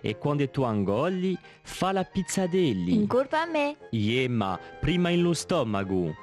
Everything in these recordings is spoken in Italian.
E quando tu angolli, fa la pizzadelli. In colpa a me. Ma prima in lo stomaco.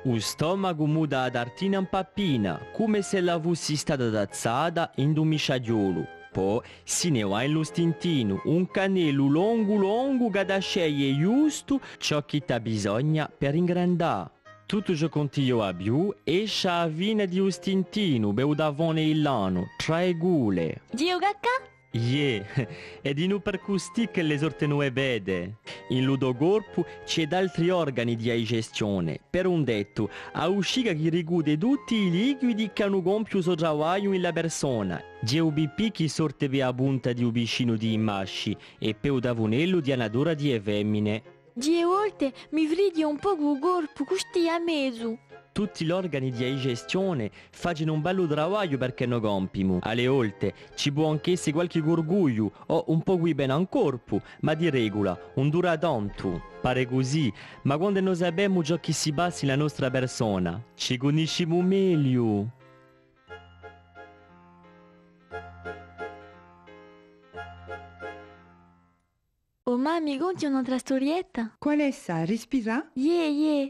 Lo stomaco muda ad artina un pappina, come se l'avessi stata dazzata in un misciagliolo. Poi si ne va in lo stintino, un cannello lungo che da sceglie giusto ciò che ti bisogna per ingrandare. Tutto ciò che io a più esce a vina di un stintino, beu davone il lano, tra e gule. Dio cacca? E di nu per costì che le sorte nu e vede. In ludo corpo c'è d'altri organi di digestione. Per un detto, a uscire che rigude tutti i liquidi che hanno compiuto so travaglio in la persona. GUBP che sorte per a punta di un vicino di masci e peu davonello di anadora di femmine. Die volte mi fridi un po' il corpo, così a mezzo. Tutti gli organi di digestione fanno un bello lavoro perché non compiamo. Alle volte ci può anche essere qualche gorgoglio o un po' qui bene al corpo, ma di regola non dura tanto. Pare così, ma quando non sappiamo ciò che si passa nella nostra persona, ci conosciamo meglio. Oh mamma, conti un'altra storietta? Qual è essa? Respira? Yeah.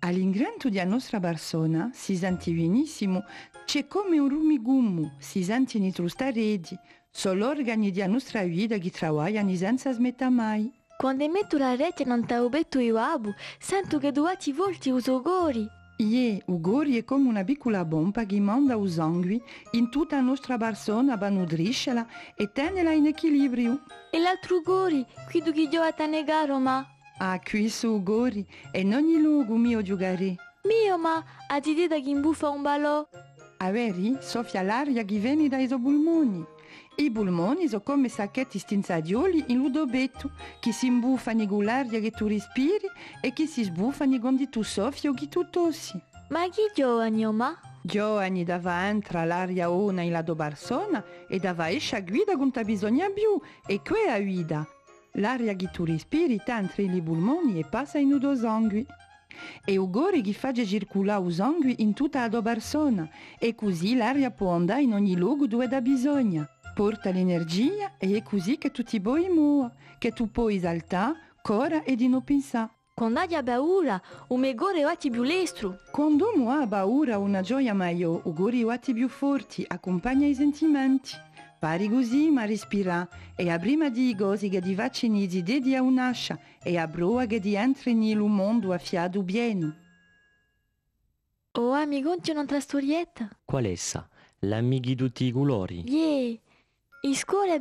All'ingresso della nostra persona si sente benissimo, c'è come un rumigummo, si sente in trusta reti, sono organi della nostra vita che lavorano senza smettere mai. Quando metto la rete non ti ho detto io abu, sento che duati volti uso gori. Il gori è come una piccola bomba che manda il sangue in tutta la nostra persona per nutrirla e tenerla in equilibrio. E l'altro gori, qui tu chi giova a negaro, ma... Ah, qui su gori e in ogni luogo mio giocare. Mio, ma a ti dita che imbuffa un balò? A veri, soffia l'aria che viene dai suoi polmoni. I polmoni sono come sacchetti stinzadioli in ludobetto che si imbuffano con l'aria che tu respiri e che si sbuffano quando tu soffi o che tu tossi. Ma chi giovani, ma? Giovani dava entra l'aria una in la tua persona e dava esce guida quando bisogna più e qui è guida. L'aria che tu respiri entra nei polmoni e passa in tuo sangue. E il gori che fa circolare il sangue in tutta la tua persona e così l'aria può andare in ogni luogo dove ha bisogno. Porta l'energia e è così che tu ti puoi muovere, che tu puoi esaltare, cora e di non pensare. Quando hai paura, un mio gore va più lestro. Quando uno ha paura o una gioia maggiore, il gori va più forti, accompagna i sentimenti. Pari così, ma respira e a prima di cose che ti facciano idee di un'ascia e a broa che ti entri nel mondo a fiato pieno. Oh, amico, c'è un'altra storietta? Qual è essa? L'amici di tutti i colori? Yeah. In scuola,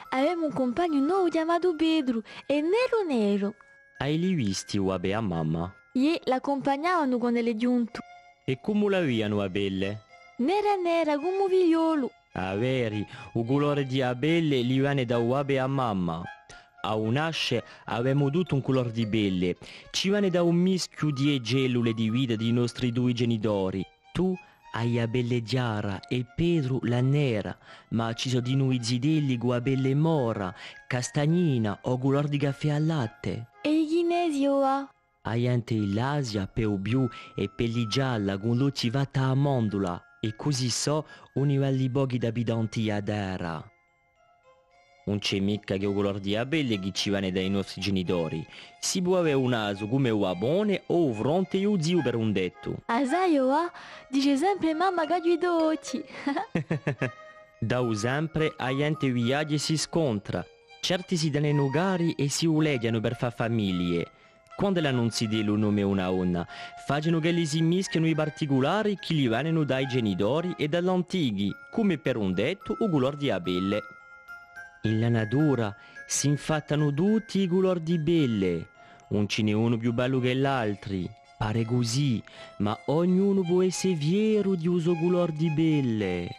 avevamo un compagno nuovo chiamato Pedro e nero. Hai li visti uabe a mamma? Yeah, l'accompagnavano quando è giunto. E come la viano a belle? Nera, come un figliolo. A veri, il colore di abelle li viene da uabe a mamma. A un'asce avevamo tutto un colore di belle. Ci viene da un mischio di cellule di vita dei nostri due genitori. Tu hai la belle chiara e Pedro la nera, ma ci sono di noi zidelli con la belle mora, castagnina o color di caffè al latte. E i chinesi ora? Hai anche l'Asia, peu blu e pelli gialla con l'occhi vata a mondola. E così so un livello di pochi d'abitanti ad era. Non c'è mica che il colore di abelle che ci viene dai nostri genitori. Si può avere un naso come un abone o un fronte e un zio per un detto. A sai, dice sempre mamma che gli dolci. Da sempre a gente viaggia e si scontra. Certi si danno nugari e si uleggiano per far famiglie. Quando l'annunzi dello nome una onna, facciano che li si mischiano i particolari che gli vengono dai genitori e dall'antighi, come per un detto o color di abelle. In la natura si infattano tutti i colori di belle, non ce n'è uno più bello che l'altro, pare così, ma ognuno può essere fiero di uso color di belle.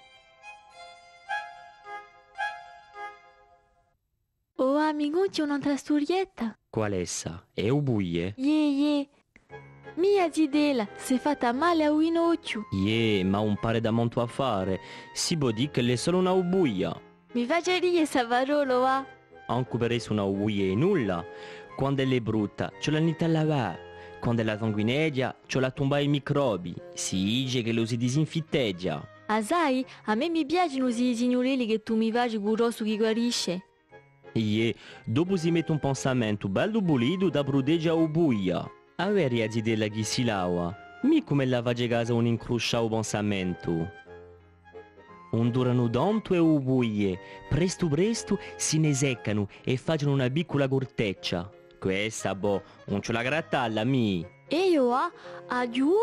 Oh, amico, c'è un'altra storietta? Qual è essa? È o buie? Yeah. Mia zidela si è fatta male a un occhio. Ma un pare da molto a fare, si può dire che le solo una buia. Mi face ridere sta parola, va? Anche per essere una buia e nulla. Quando è brutta, c'è la nita a lavare. Quando è la sanguineggia, c'è la tomba ai microbi. Si dice che lo si disinfitteggia. Ah, sai, a me mi piacciono questi signorelli che tu mi faci con rosso che guarisce. E dopo si mette un pensamento bello bulido da brudeggia o buia. Avere a della chi si lava. Mi come lava a casa un incrusciato pensamento. Un durano tanto e o buie, presto presto si ne seccano e facciano una piccola corteccia. Questa, non ce la grattalla, mi. E io a due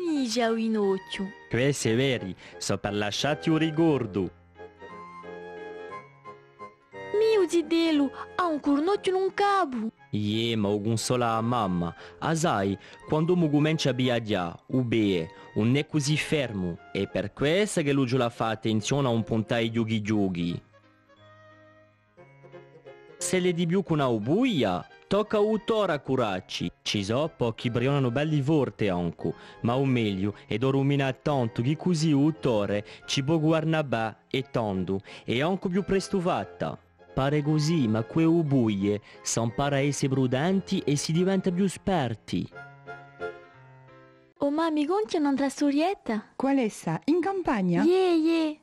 vinici a inocchio. Questo è vero, so per lasciarti un ricordo. Mio zidelo ha un cornocchio in un capo. Ma ho consola a mamma. A sai, quando mi comincia a viaggiare, non è così fermo. E per questo che lui la fa attenzione a un puntai giochi. Se le di più con una buia, tocca a curacci. Ci so pochi brionano belli vorte anche, ma o meglio, ed ho ruminato tanto che così autore ci può guardare e tanto, e anche più presto fatta. Pare così, ma quei buie s'impara a essere prudenti e si diventa più esperti. Oh, ma mi conti un'altra storietta? Qual è essa? In campagna? Yeah.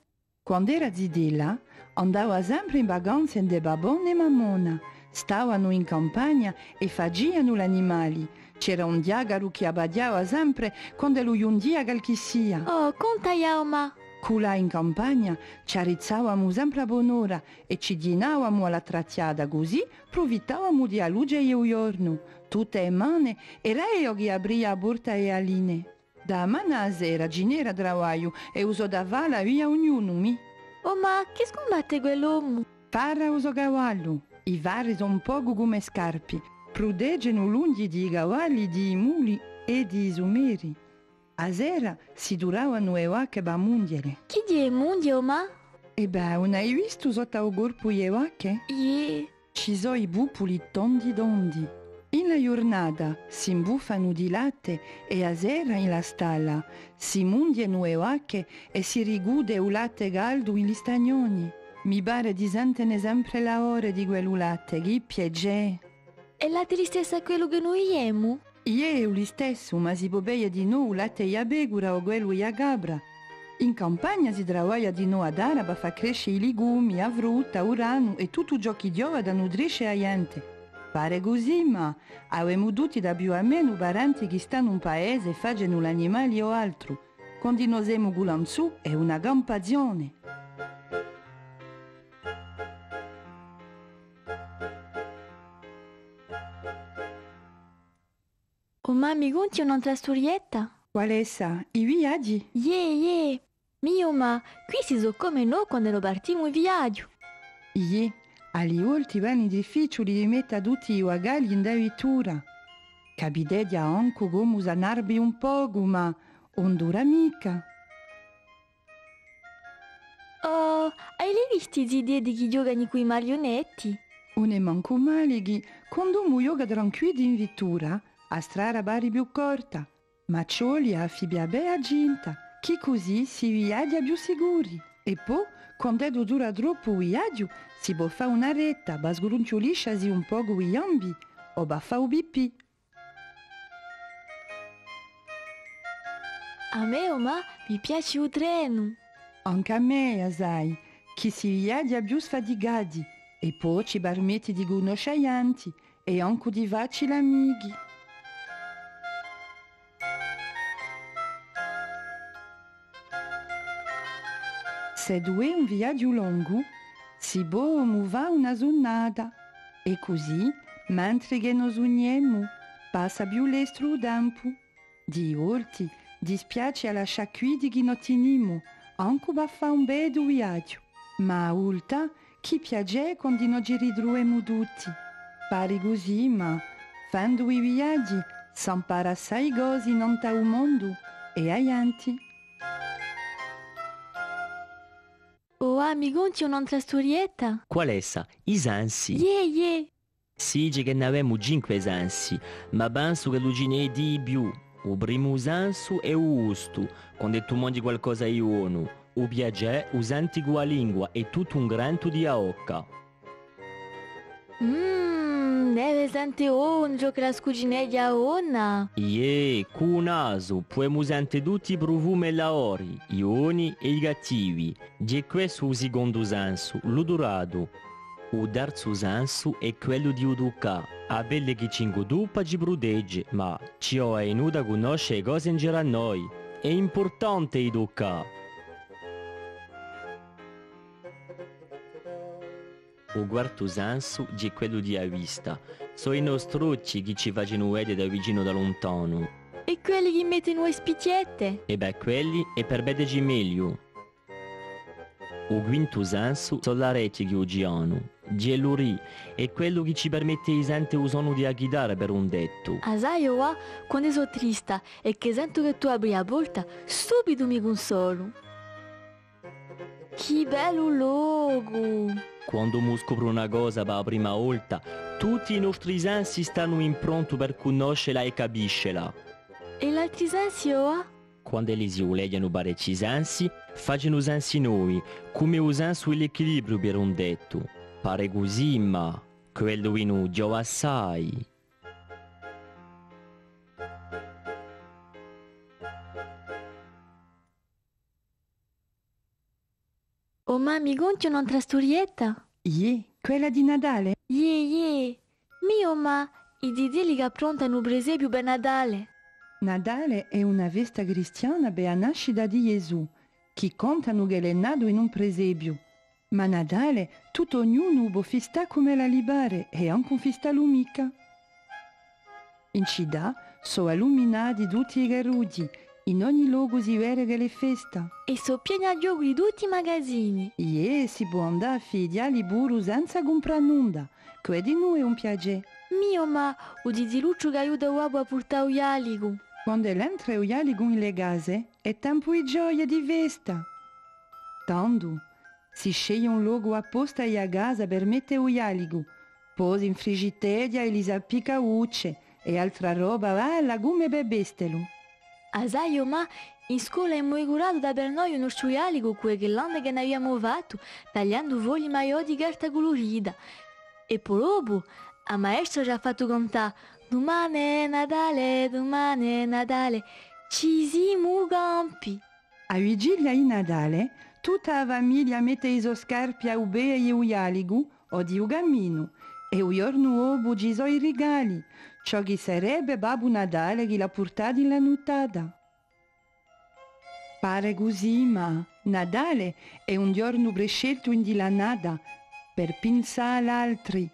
Quando era zidella, andava sempre in vacanza in de babon e mammona. Stavano in campagna e facevano gli animali. C'era un diagaro che abbadiava sempre quando lui un diagal chi sia. Oh, conta io, ma. Cula in campagna ci arizzavamo sempre a buon'ora e ci dinavamo alla trattiada così profittavamo di luce e un giorno. Tutte le mani era io che apria a porta e aline. Da manna a sera ginera travaglio e uso da vala via ognuno mi. Oh, ma che scombatte quell'uomo? Parra uso cavallo. I vari sono un po' come scarpi. Proteggono l'unghi di cavalli, di muli e di sumeri. A sera si duravano le vacche per mundiere. Chi di è mundio, ma? E beh, non hai visto sotto il corpo le vacche? Yeah. Ci sono i bupuli tondi. In la giornata si imbuffano di latte e a sera in la stalla si mundiano le vacche e si rigude il latte caldo in gli stagnoni. Mi pare di sentire sempre la ora di quel latte, che piace. E la tristezza quello che noi abbiamo? Io è lo stesso, ma si può bere di noi il latte e la pecora o quello e la capra. In campagna si lavora di noi ad ara per far crescere i legumi, la frutta, il rano e tutto ciò che giova da nutrisce la gente. Pare così, ma abbiamo tutti da più o meno parenti che stanno in un paese e fanno gli animali o altro. Quando noi siamo gulanzù è una gran passione. Oh, ma mi conti un'altra storietta? Qual è essa? I viaggi? Yeah. Mio, ma qui si so come noi quando partiamo in viaggio. Alle volte vanno difficili di mettere tutti i bagagli in vettura. Capite anche come usarbi un poco, ma non dura mica. Oh, hai visto le idee di chi giocano con i marionetti? Non è manco male che quando uno gioca tranquillo in vettura, a strada pare più corta, ma ciò li affibia bene a ginta, che così si viaggia più sicuri. E poi, quando dura troppo il viaggio, si può fare una retta, per sgrunciolisciasi un po' con i gambi, o per fare un pipì. A me, ma mi piace il treno. Anche a me, sai, che si viaggia più sfaticati, e poi ci permette di conoscere gente e anche di farci amici. Se due un viaggio lungo, si può muovere una giornata e così, mentre che noi uniamo, passa più l'estro tempo. Di volte dispiace alla sciacquidi che non teniamo, anche per fare un bel viaggio. Ma a volte, chi piace quando non ci ritroviamo tutti. Pare così, ma facendo i viaggi si impara assai cose in il mondo e a gente. Oh, mi conti un'altra storietta? Qual è essa? I sensi. Yeah. Sì, che ne avevamo 5 sensi, ma penso che lo ginei di più. Il primo senso è il gusto, quando tu mangi qualcosa di buono. Il piacere, senti con la lingua e tutto un granto di aocca. Deve sentire un gioco che la scugineglia onna. Con il naso puoi sentire tutti i profumi e ori, i buoni e i cattivi. E questo è il secondo senso, l'odorato. O terzo senso è quello di educare. A belle che ci ingodupa ci brudegge, ma ci ho aiuta a conoscere cose in giro a noi. È importante educare. O quarto senso è quello di vista. Sono i nostri occhi che ci fanno vedere da vicino da lontano. E quelli che mettono le spicchiette? E beh, quelli è per vederci meglio. O quinto senso sono le reti che oggi hanno. Geluri è quello che ci permette di sentire il suono di chitarra per un detto. A sai io, quando sono triste e che sento che tu apri la porta, subito mi consolo. Che bello luogo! Quando mi scopro una cosa per la prima volta, tutti i nostri sensi stanno in pronto per conoscerla e capiscela. E l'altri sensi io? Quando li si uleggiano parecchi sensi, facciano sensi nuovi, come il senso dell'equilibrio per un detto. Pare così, ma quello in un giova assai. Oh mamma, conti un'altra storietta? Quella di Natale? Ye. Mio ma, i dideli che approntano per esempio per Natale. Natale è una festa cristiana per la nascita di Gesù, che contano che è nato in un presepio. Ma Natale tutto ognuno può festare come la libare e anche festa l'umica. In città sono illuminati tutti i carruggi, in ogni luogo si vede che è festa. E sono pieni a gioco di tutti i magazzini. Si può andare a fediare i burro senza comprare nulla, che di noi è un piacere. Mio ma, o didiluccio che aiuta l'uomo a portare l'alico. Quando entra il ialico in le case, è tempo di gioia di festa. Tanto si sceglie un luogo apposta a casa per mettere il ialico, poi in frigideria e li si appicca ucce e altra roba va alla gumme per bestelo. A sai io ma, in scuola è molto curato da per noi uno sciuialico che l'anno che ne abbiamo fatto, tagliando foglie maiò di carta colorita. E poi dopo, a maestra ci ha fatto contare, domani è Natale, ci siamo campi. A vigilia di Natale, tutta la famiglia mette i suoi scarpe a ubere e il ialico o di un cammino, e il giorno dopo ci sono i regali, ciò che sarebbe Babbo Natale che l'ha portato in la nottata. Pare così, ma Natale è un giorno prescelto in la nada per pensare all'altri.